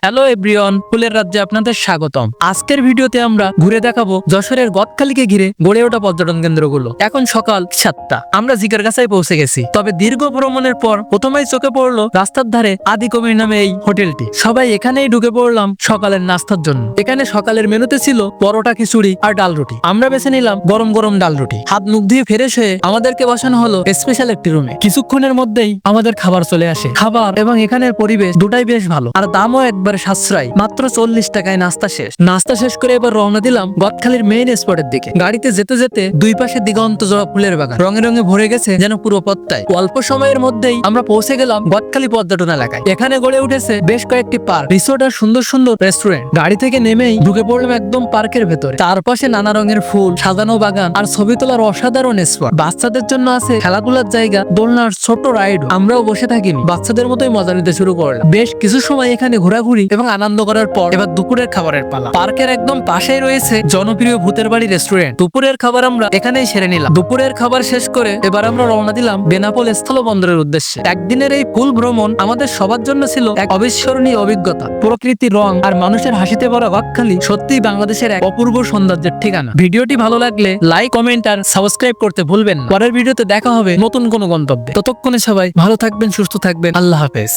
Hello everyone, ফুলের রাজ্যে আপনাদের স্বাগতম। আজকের ভিডিওতে আমরা ঘুরে দেখাবো যশোরের গদখালিকে ঘিরে গড়ে ওঠা পর্যটন কেন্দ্রগুলো। এখন সকাল 7টা, আমরা জিগারগাছায় পৌঁছে গেছি। তবে দীর্ঘ ভ্রমণের পর প্রথমেই চোখে পড়লো রাস্তার ধারে আদি কবির নামে এই হোটেলটি। সবাই এখানেই ঢুকে পড়লাম সকালের নাস্তার জন্য। এখানে সকালের মেনুতে ছিল পরোটা, খিচুড়ি আর ডাল রুটি। আমরা বেছে নিলাম গরম গরম ডাল রুটি। হাত মুখ দিয়ে ফ্রেশ হয়ে আমাদেরকে বসানো হলো স্পেশাল একটি রুমে। কিছুক্ষণের মধ্যেই আমাদের খাবার চলে আসে। খাবার এবং এখানের পরিবেশ দুটাই বেশ ভালো, আর দামও একবারে সাশ্রয়, মাত্র 40 টাকায় নাস্তা শেষ। নাস্তা শেষ করে এবার রওনা দিলাম গদখালির মেইন স্পটের দিকে। গাড়িতে যেতে যেতে দুই পাশে দিগন্ত জোড়া ফুলের বাগান রঙে রঙে ভরে গেছে যেন পুরো পথটায়। অল্প সময়ের মধ্যেই আমরা পৌঁছে গেলাম গদখালি পর্যটন এলাকায়। এখানে গড়ে উঠেছে বেশ কয়েকটি পার্ক, রিসোর্ট আর সুন্দর সুন্দর রেস্টুরেন্ট। গাড়ি থেকে নেমেই ঢুকে পড়লাম একদম পার্কের ভেতরে। তার পাশে নানা রঙের ফুল, সাজানো বাগান আর ছবি তোলার অসাধারণ স্পট। বাচ্চাদের জন্য আছে খেলাধুলার জায়গা, দোলনার ছোট রাইড। আমরাও বসে থাকিনি, বাচ্চাদের মতোই মজা নিতে শুরু করলাম। বেশ কিছু সময় এখানে ঘোরাঘুরি এবং আনন্দ করার পর এবার দুপুরের খাবারের পালা। পার্কের একদম পাশেই রয়েছে জনপ্রিয় ভূতের বাড়ি রেস্টুরেন্ট। দুপুরের খাবার আমরা এখানেই সেরে নিলাম। দুপুরের খাবার শেষ করে এবার আমরা রওনা দিলাম বেনাপোল স্থলবন্দরের উদ্দেশ্যে। একদিনের এই ফুল ভ্রমণ আমাদের সবার জন্য ছিল এক অবিস্মরণীয় অভিজ্ঞতা। প্রকৃতির রং আর মানুষের হাসিতে ভরা গদখালি সত্যিই বাংলাদেশের এক অপূর্ব সৌন্দর্যের ঠিকানা। ভিডিওটি ভালো লাগলে লাইক, কমেন্ট আর সাবস্ক্রাইব করতে ভুলবেন না। পরের ভিডিওতে দেখা হবে নতুন কোনো গন্তব্যে। ততক্ষণে সবাই ভালো থাকবেন, সুস্থ থাকবেন। আল্লাহ হাফেজ।